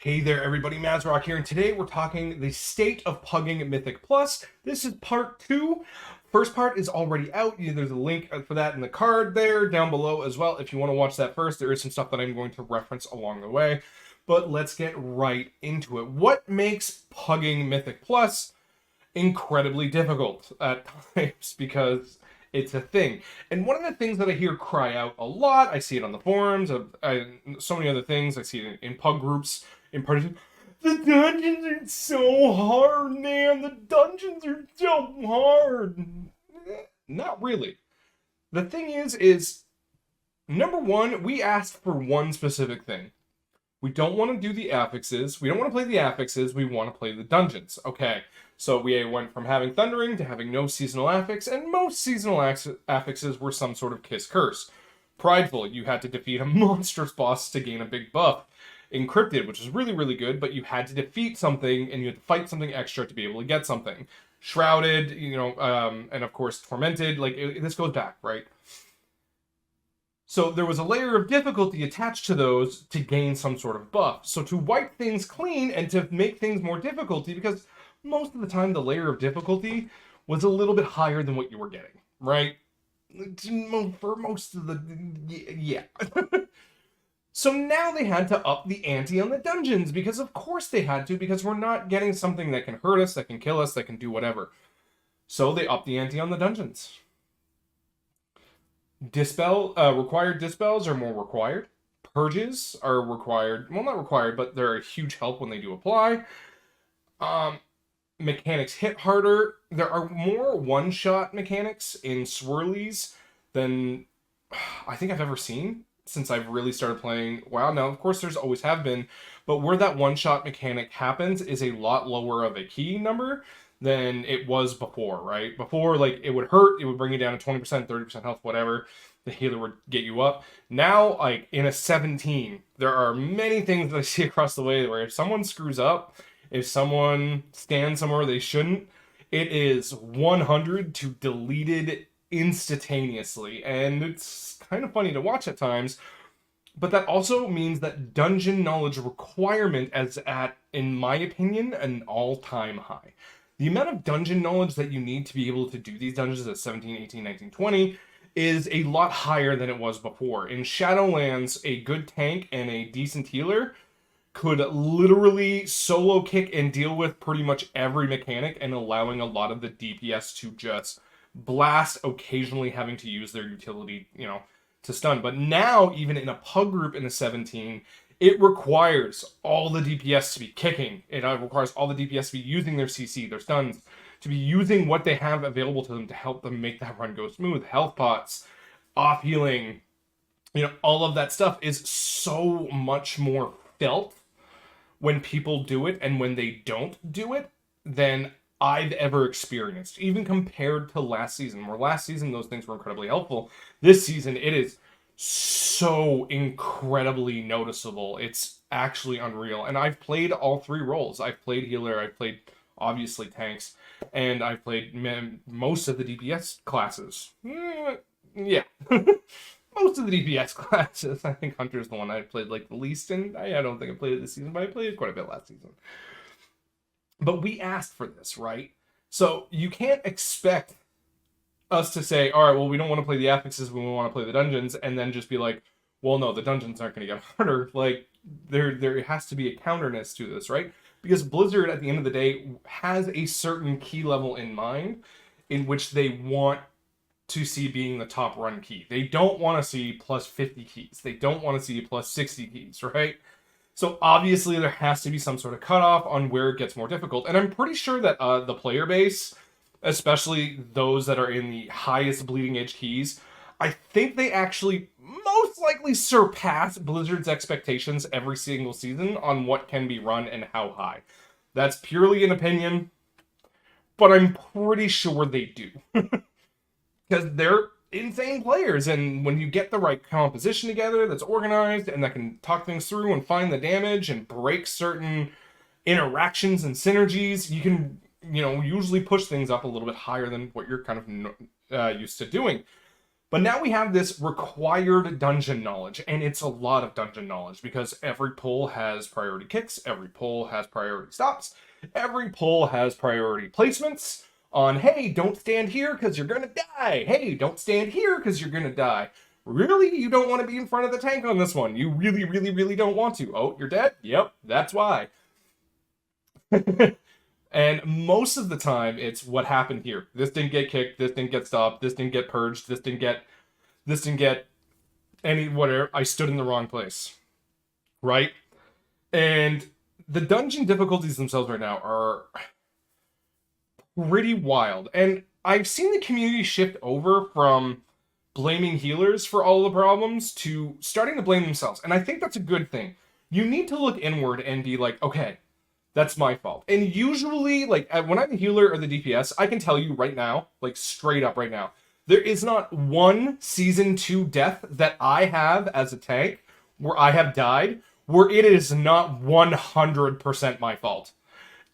Hey there everybody, Mazrock here, and today we're talking the state of Pugging Mythic Plus. This is part 2. First part is already out. There's a link for that in the card there, down below as well. If you want to watch that first, there is some stuff that I'm going to reference along the way. But let's get right into it. What makes Pugging Mythic Plus incredibly difficult at times? Because it's a thing. And one of the things that I hear cry out a lot, I see it on the forums, so many other things, I see it in pug groups, in parties. The dungeons are so hard, man. The dungeons are so hard. Not really. The thing is number one, we asked for one specific thing. We don't want to do the affixes. We don't want to play the affixes. We want to play the dungeons. Okay, so we went from having Thundering to having no seasonal affix, and most seasonal affixes were some sort of Kiss Curse. Prideful, you had to defeat a monstrous boss to gain a big buff. Encrypted, which is really, really good, but you had to defeat something, and you had to fight something extra to be able to get something. Shrouded, and of course Tormented, this goes back, right? So there was a layer of difficulty attached to those to gain some sort of buff. So to wipe things clean and to make things more difficulty, because most of the time the layer of difficulty was a little bit higher than what you were getting, right? For most of the... yeah. So now they had to up the ante on the dungeons, because of course they had to, because we're not getting something that can hurt us, that can kill us, that can do whatever. So they upped the ante on the dungeons. Required dispels are more required. Purges are required. Well, not required, but they're a huge help when they do apply. Mechanics hit harder. There are more one-shot mechanics in swirlies than I think I've ever seen since I've really started playing WoW. Now, of course, there's always have been, but where that one-shot mechanic happens is a lot lower of a key number than it was before, right? Before, it would hurt, it would bring you down to 20%, 30% health, whatever. The healer would get you up. Now, in a 17, there are many things that I see across the way where if someone screws up, if someone stands somewhere they shouldn't, it is 100 to deleted instantaneously. And it's kind of funny to watch at times, but that also means that dungeon knowledge requirement is at, in my opinion, an all-time high. The amount of dungeon knowledge that you need to be able to do these dungeons at 17, 18, 19, 20 is a lot higher than it was before. In Shadowlands, a good tank and a decent healer could literally solo kick and deal with pretty much every mechanic, and allowing a lot of the DPS to just blast, occasionally having to use their utility, to stun. But now, even in a pug group in a 17, it requires all the DPS to be kicking. It requires all the DPS to be using their CC, their stuns, to be using what they have available to them to help them make that run go smooth. Health pots, off healing, all of that stuff is so much more felt when people do it and when they don't do it than I've ever experienced, even compared to last season, where last season those things were incredibly helpful. This season, it is so incredibly noticeable. It's actually unreal. And I've played all three roles. I've played healer, I've played, obviously, tanks, and I've played most of the DPS classes. Yeah. Most of the DPS classes. I think Hunter's the one I played, the least, and I don't think I played it this season, but I played it quite a bit last season. But we asked for this, right? So you can't expect us to say, all right, well, we don't want to play the affixes, we want to play the dungeons, and then just be like, well, no, the dungeons aren't going to get harder. There has to be a counterness to this, right? Because Blizzard, at the end of the day, has a certain key level in mind in which they want to see being the top run key. They don't want to see plus 50 keys. They don't want to see plus 60 keys, right? So obviously there has to be some sort of cutoff on where it gets more difficult. And I'm pretty sure that the player base, especially those that are in the highest bleeding edge keys, I think they actually most likely surpass Blizzard's expectations every single season on what can be run and how high. That's purely an opinion, but I'm pretty sure they do. Because they're insane players, and when you get the right composition together that's organized and that can talk things through and find the damage and break certain interactions and synergies, you can, usually push things up a little bit higher than what you're kind of used to doing. But now we have this required dungeon knowledge, and it's a lot of dungeon knowledge because every pull has priority kicks, every pull has priority stops, every pull has priority placements on, hey, don't stand here because you're gonna die. Hey, don't stand here because you're gonna die. Really? You don't want to be in front of the tank on this one. You really, really, really don't want to. Oh, you're dead? Yep, that's why. And most of the time, it's what happened here. This didn't get kicked. This didn't get stopped. This didn't get purged. This didn't get any whatever. I stood in the wrong place, right? And the dungeon difficulties themselves right now are pretty wild. And I've seen the community shift over from blaming healers for all the problems to starting to blame themselves. And I think that's a good thing. You need to look inward and be like, okay, that's my fault. And usually, like, when I'm a healer or the DPS, I can tell you right now, like, straight up right now, there is not one Season 2 death that I have as a tank where I have died where it is not 100% my fault.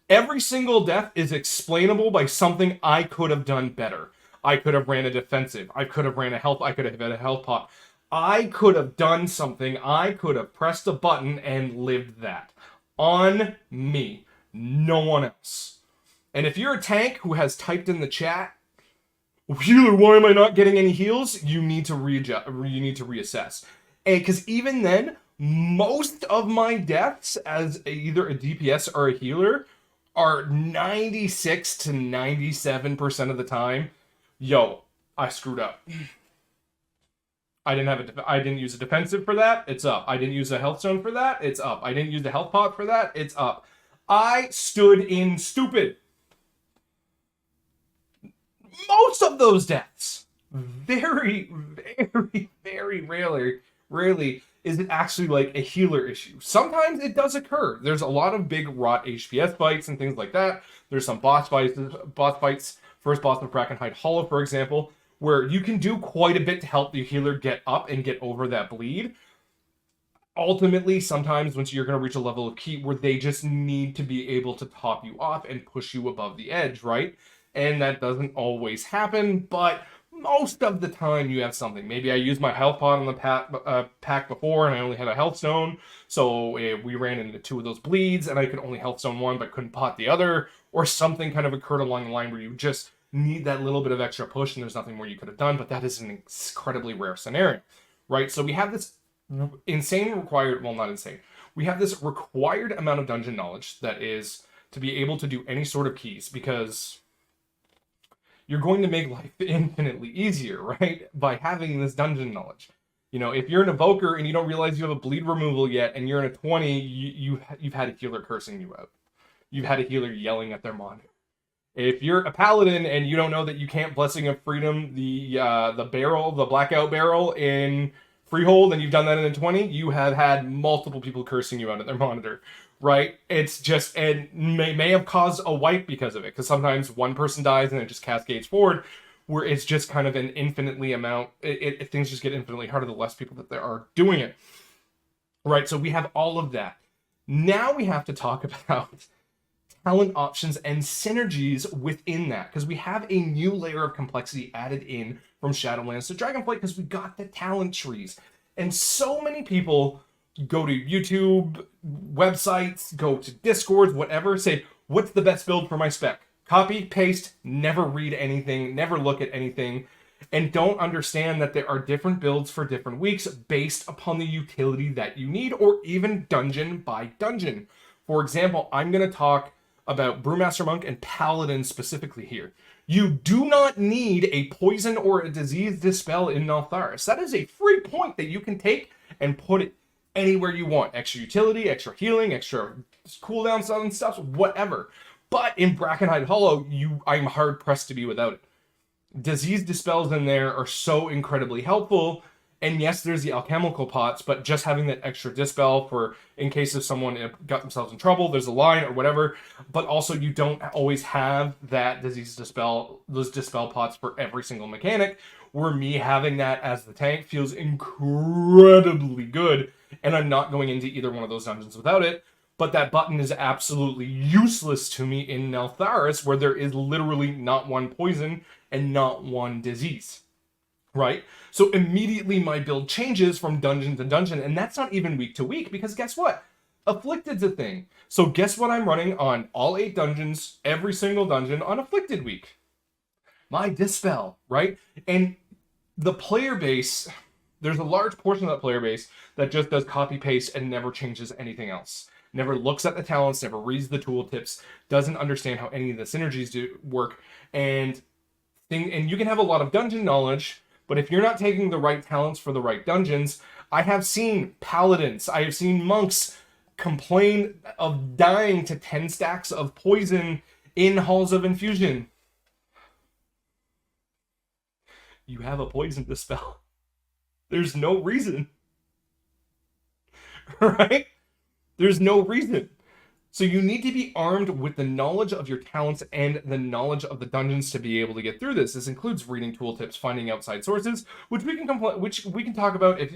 Every single death is explainable by something I could have done better. I could have ran a defensive. I could have ran a health. I could have had a health pot. I could have done something. I could have pressed a button and lived that. On me. No one else. And if you're a tank who has typed in the chat, healer, why am I not getting any heals? You need to readjust. You need to reassess. And because even then, most of my deaths as either a DPS or a healer are 96 to 97% of the time. Yo, I screwed up. I didn't use a defensive for that. It's up. I didn't use a health stone for that. It's up. I didn't use the health pot for that. It's up. I stood in stupid. Most of those deaths, very, very, very rarely is it actually like a healer issue. Sometimes it does occur. There's a lot of big rot HPS fights and things like that. There's some boss fights, first boss of Brackenhide Hollow, for example, where you can do quite a bit to help the healer get up and get over that bleed. Ultimately, sometimes once you're going to reach a level of key where they just need to be able to top you off and push you above the edge, right? And that doesn't always happen, but most of the time you have something. Maybe I used my health pot on the pack before and I only had a health stone, so we ran into 2 of those bleeds and I could only health stone one but couldn't pot the other, or something kind of occurred along the line where you just need that little bit of extra push and there's nothing more you could have done, but that is an incredibly rare scenario, right? So we have this insane required, well, not insane, we have this required amount of dungeon knowledge that is to be able to do any sort of keys, because you're going to make life infinitely easier, right? By having this dungeon knowledge. You know, if you're an evoker and you don't realize you have a bleed removal yet and you're in a 20, you've had a healer cursing you out. You've had a healer yelling at their monitor. If you're a paladin and you don't know that you can't Blessing of Freedom the barrel, the blackout barrel in Freehold, and you've done that in a 20, you have had multiple people cursing you out at their monitor, right? It's just, and may have caused a wipe because of it, because sometimes one person dies and it just cascades forward, where it's just kind of an infinitely amount, things just get infinitely harder the less people that there are doing it, right? So we have all of that. Now we have to talk about talent options and synergies within that, because we have a new layer of complexity added in from Shadowlands to Dragonflight, because we got the talent trees. And so many people go to YouTube, websites, go to Discords, whatever, say, what's the best build for my spec? Copy, paste, never read anything, never look at anything, and don't understand that there are different builds for different weeks based upon the utility that you need, or even dungeon by dungeon. For example, I'm going to talk about Brewmaster Monk and Paladin specifically here. You do not need a poison or a disease dispel in Neltharis. That is a free point that you can take and put it anywhere you want. Extra utility, extra healing, extra cooldowns on stuff, whatever. But in Brackenhide Hollow, I'm hard pressed to be without it. Disease dispels in there are so incredibly helpful. And yes, there's the alchemical pots, but just having that extra dispel for in case if someone got themselves in trouble, there's a line or whatever. But also you don't always have that disease dispel, those dispel pots for every single mechanic, where me having that as the tank feels incredibly good. And I'm not going into either one of those dungeons without it. But that button is absolutely useless to me in Neltharis, where there is literally not one poison and not one disease. right? So immediately my build changes from dungeon to dungeon, and that's not even week to week, because guess what? Afflicted's a thing. So guess what I'm running on all 8 dungeons, every single dungeon on Afflicted week? My Dispel, right? And the player base, there's a large portion of that player base that just does copy paste and never changes anything else. Never looks at the talents, never reads the tooltips, doesn't understand how any of the synergies do work, and you can have a lot of dungeon knowledge, but if you're not taking the right talents for the right dungeons, I have seen paladins, I have seen monks complain of dying to 10 stacks of poison in Halls of Infusion. You have a poison dispel. There's no reason. Right? There's no reason. So you need to be armed with the knowledge of your talents and the knowledge of the dungeons to be able to get through this. This includes reading tooltips, finding outside sources, which we can talk about. If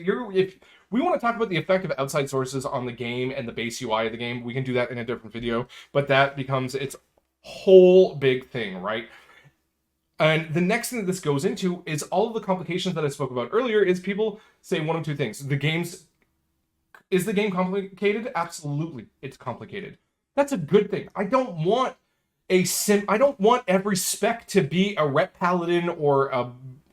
we want to talk about the effect of outside sources on the game and the base UI of the game, we can do that in a different video. But that becomes its whole big thing, right? And the next thing that this goes into is all of the complications that I spoke about earlier. Is people say one of two things: is the game complicated? Absolutely, it's complicated. That's a good thing. I don't want every spec to be a rep paladin or a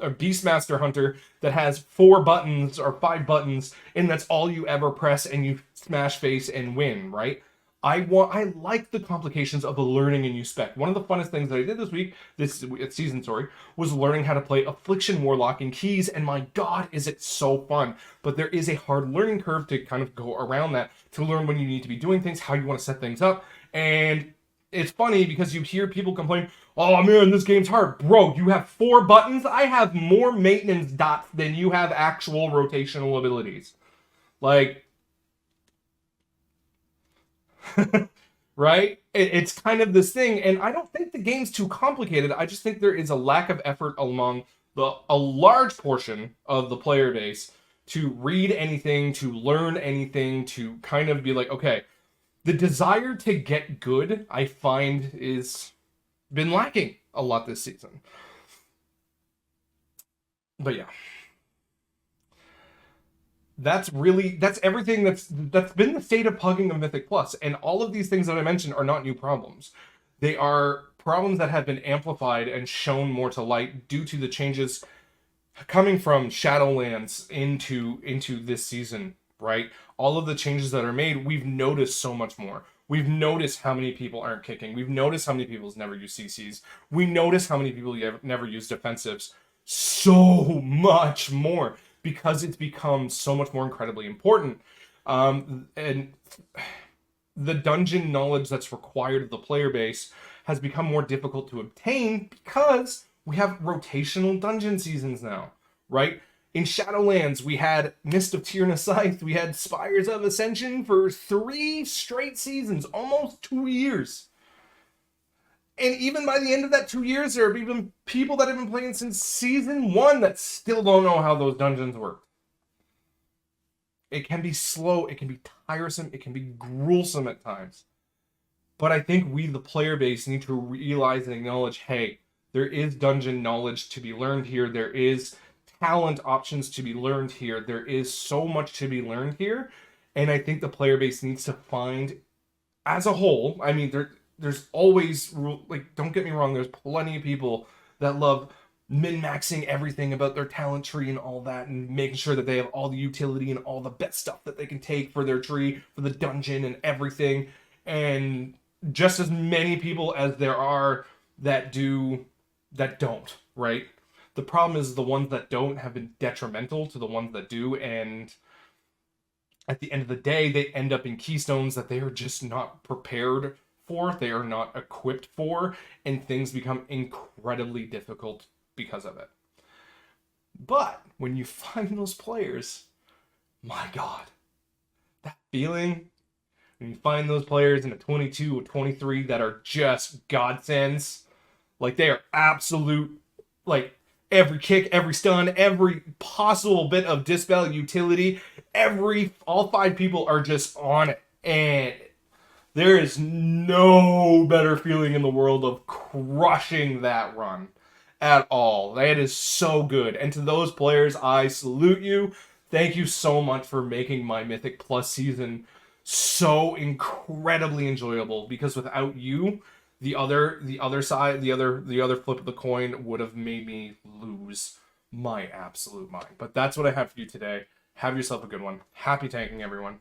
beastmaster hunter that has 4 buttons or 5 buttons and that's all you ever press and you smash face and win, right? I like the complications of the learning a new spec. One of the funnest things that I did this season, was learning how to play Affliction Warlock in keys, and my god, is it so fun. But there is a hard learning curve to kind of go around that, to learn when you need to be doing things, how you want to set things up, and it's funny because you hear people complain, oh man, this game's hard. Bro, you have 4 buttons? I have more maintenance dots than you have actual rotational abilities. Like, right? It's kind of this thing, and I don't think the game's too complicated. I just think there is a lack of effort among a large portion of the player base to read anything, to learn anything, to kind of be like, okay, the desire to get good, I find, is been lacking a lot this season. But yeah. That's everything that's been the state of Pugging a Mythic Plus, and all of these things that I mentioned are not new problems. They are problems that have been amplified and shown more to light due to the changes coming from Shadowlands into this season, right? All of the changes that are made, we've noticed so much more. We've noticed how many people aren't kicking. We've noticed how many people's never use CCs. We notice how many people never use defensives. So much more, because it's become so much more incredibly important. And the dungeon knowledge that's required of the player base has become more difficult to obtain because we have rotational dungeon seasons now, right? In Shadowlands, we had Mist of Tyrna Scythe, we had Spires of Ascension for 3 straight seasons, almost 2 years. And even by the end of that 2 years, there have even people that have been playing since season 1 that still don't know how those dungeons work. It can be slow, it can be tiresome, it can be gruesome at times. But I think we, the player base, need to realize and acknowledge, hey, there is dungeon knowledge to be learned here. There is talent options to be learned here. There is so much to be learned here. And I think the player base needs to find, as a whole, I mean, there's always, like, don't get me wrong, there's plenty of people that love min-maxing everything about their talent tree and all that, and making sure that they have all the utility and all the best stuff that they can take for their tree, for the dungeon and everything. And just as many people as there are that don't, right? The problem is the ones that don't have been detrimental to the ones that do, and at the end of the day, they end up in keystones that they are just not prepared for, they are not equipped for, and things become incredibly difficult because of it. But when you find those players, my god, that feeling, when you find those players in a 22 or 23 that are just godsends, like they are absolute, like every kick, every stun, every possible bit of dispel utility, all 5 people are just on it, and there is no better feeling in the world of crushing that run. at all. That is so good. And to those players, I salute you. Thank you so much for making my Mythic Plus season so incredibly enjoyable, because without you, the other side, the other flip of the coin would have made me lose my absolute mind. But that's what I have for you today. Have yourself a good one. Happy tanking, everyone.